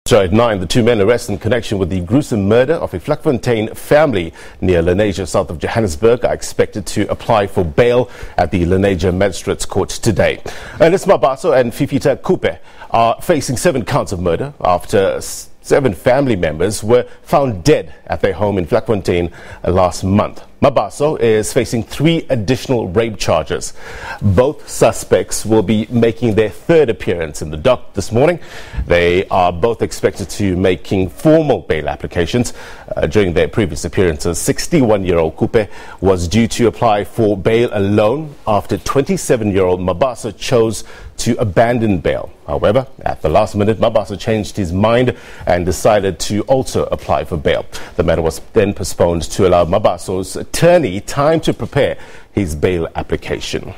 So at 9, the two men arrested in connection with the gruesome murder of a Vlakfontein family near Lenasia, south of Johannesburg, are expected to apply for bail at the Lenasia Magistrate's Court today. Ernest, Mabaso and Fifita Khupe are facing 7 counts of murder after 7 family members were found dead at their home in Vlakfontein last month. Mabaso is facing 3 additional rape charges. Both suspects will be making their 3rd appearance in the dock this morning. They are both expected to making formal bail applications. During their previous appearances, 61-year-old Khupe was due to apply for bail alone after 27-year-old Mabaso chose to abandon bail. However, at the last minute, Mabaso changed his mind and decided to also apply for bail. The matter was then postponed to allow Mabaso's attorney time to prepare his bail application.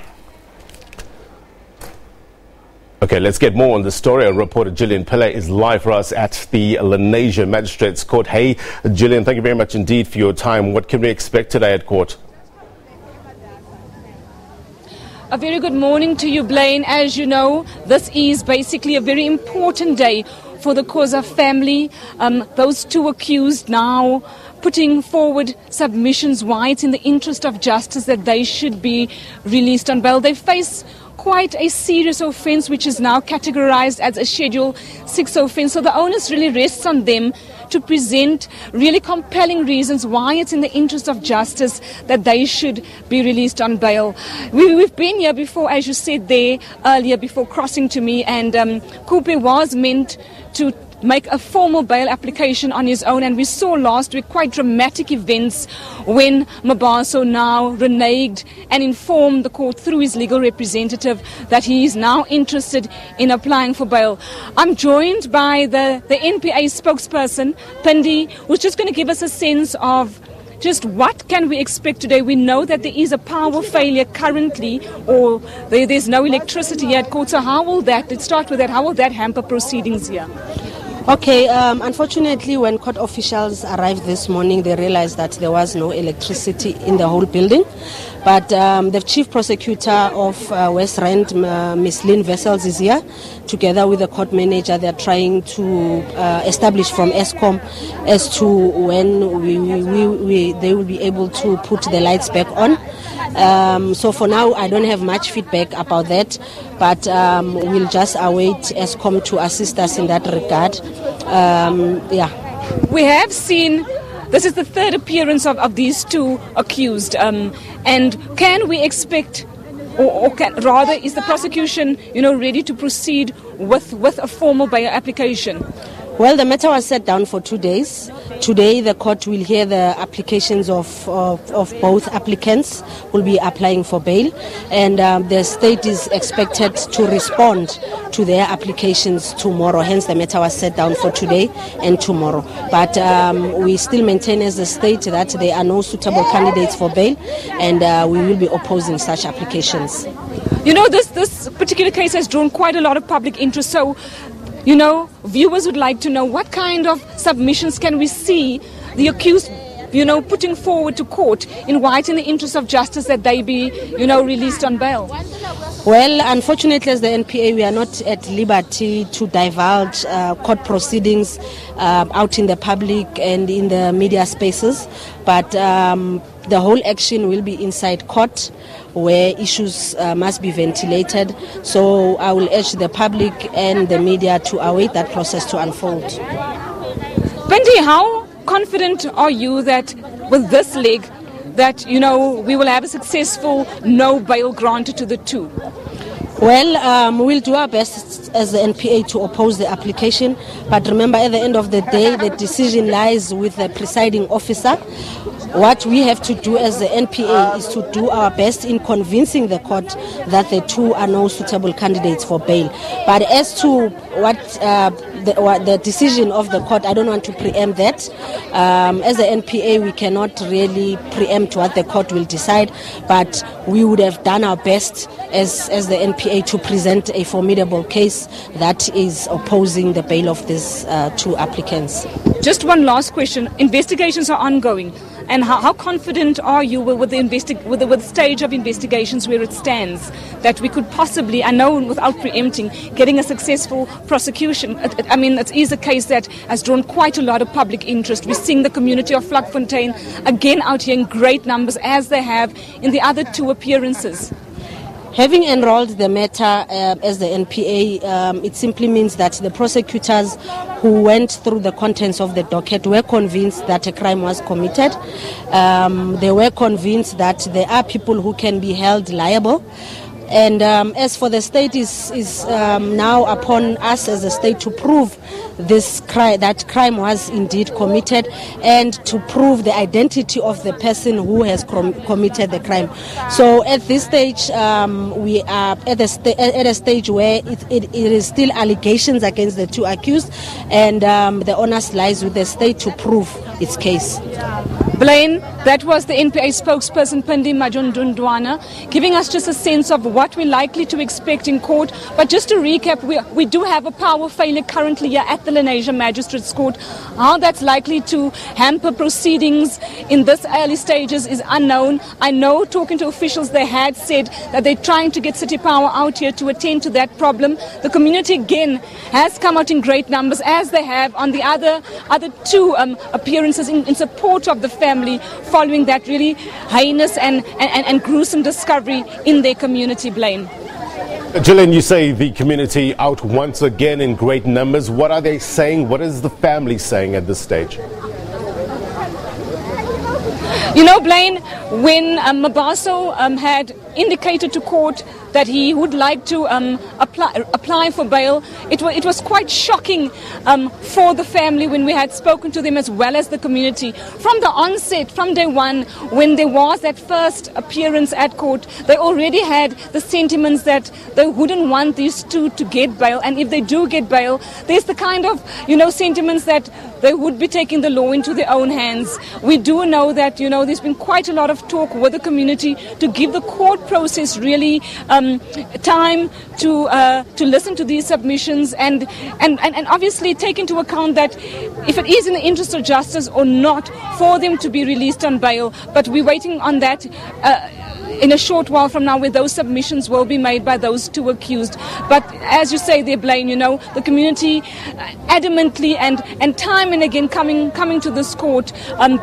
Okay, let's get more on the story. Our reporter Gillian Pillay is live for us at the Lenasia Magistrate's Court. Hey, Gillian, thank you very much indeed for your time. What can we expect today at court? A very good morning to you, Blaine. As you know, this is basically a very important day for the Khoza family. Those 2 accused now putting forward submissions why it's in the interest of justice that they should be released on bail. They face quite a serious offence, which is now categorized as a Schedule 6 offence. So the onus really rests on them to present really compelling reasons why it's in the interest of justice that they should be released on bail. We've been here before, as you said there earlier, before crossing to me, and Khupe was meant to make a formal bail application on his own, and we saw last week quite dramatic events when Mabaso now reneged and informed the court through his legal representative that he is now interested in applying for bail. I'm joined by the NPA spokesperson, Pindi, who's just going to give us a sense of just what can we expect today. We know that there is a power failure currently, or there's no electricity here at court. So how will that, let's start with that, how will that hamper proceedings here? Okay, unfortunately, when court officials arrived this morning, they realized that there was no electricity in the whole building. But the chief prosecutor of West Rand, Ms. Lynn Vessels, is here. Together with the court manager, they're trying to establish from ESCOM as to when they will be able to put the lights back on. So for now, I don't have much feedback about that, but we'll just await ESCOM to assist us in that regard. We have seen this is the 3rd appearance of these 2 accused, and can we expect, or rather, is the prosecution, ready to proceed with a formal bail application? Well, the matter was set down for 2 days. Today, the court will hear the applications of both applicants who will be applying for bail, and the state is expected to respond to their applications tomorrow. Hence, the matter was set down for today and tomorrow. But we still maintain as the state that there are no suitable candidates for bail, and we will be opposing such applications. This particular case has drawn quite a lot of public interest. So, viewers would like to know what kind of submissions can we see the accused, putting forward to court in why it's in the interest of justice that they be, released on bail. Well, unfortunately, as the NPA, we are not at liberty to divulge court proceedings out in the public and in the media spaces. But the whole action will be inside court, where issues must be ventilated. So I will urge the public and the media to await that process to unfold. Pindi, how confident are you that with this leg that, we will have a successful no bail granted to the 2? Well, we'll do our best as the NPA to oppose the application. But remember, at the end of the day, the decision lies with the presiding officer. What we have to do as the NPA is to do our best in convincing the court that the 2 are no suitable candidates for bail. But as to what the decision of the court, I don't want to preempt that. As the NPA, we cannot really preempt what the court will decide, but we would have done our best as the NPA to present a formidable case that is opposing the bail of these 2 applicants. Just one last question. Investigations are ongoing. And how confident are you with the stage of investigations where it stands, that we could possibly, I know without preempting, getting a successful prosecution? I mean, it is a case that has drawn quite a lot of public interest. We're seeing the community of Vlakfontein again out here in great numbers, as they have in the other two appearances. Having enrolled the matter as the NPA, it simply means that the prosecutors who went through the contents of the docket were convinced that a crime was committed. They were convinced that there are people who can be held liable. And as for the state, is now upon us as a state to prove that crime was indeed committed, and to prove the identity of the person who has committed the crime. So at this stage, we are at a stage where it is still allegations against the two accused, and the onus lies with the state to prove its case. Blaine, that was the NPA spokesperson Pindi Majondundwana, giving us just a sense of what we're likely to expect in court. But just to recap, we do have a power failure currently here at the Lenasia Magistrate's Court. How that's likely to hamper proceedings in this early stages is unknown. I know, talking to officials, they had said that they're trying to get City Power out here to attend to that problem. The community again has come out in great numbers, as they have on the other two appearances in support of the family, following that really heinous and gruesome discovery in their community, Blaine. Gillian, you say the community out once again in great numbers. What are they saying? What is the family saying at this stage? You know, Blaine, when Mabaso had indicated to court that he would like to apply for bail, it was quite shocking for the family when we had spoken to them, as well as the community. From the onset, from day one, when there was that first appearance at court, they already had the sentiments that they wouldn't want these two to get bail. And if they do get bail, there's the kind of, sentiments that they would be taking the law into their own hands. We do know that, there's been quite a lot of talk with the community to give the court process really time to listen to these submissions and obviously take into account that if it is in the interest of justice or not for them to be released on bail. But we're waiting on that in a short while from now, where those submissions will be made by those two accused. But as you say there, Blaine, the community adamantly and time and again coming to this court,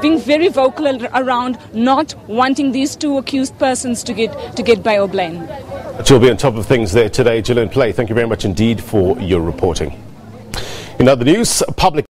being very vocal around not wanting these two accused persons to get bail, Blaine. You'll be on top of things there today, Gillian Play. Thank you very much indeed for your reporting. In other news, public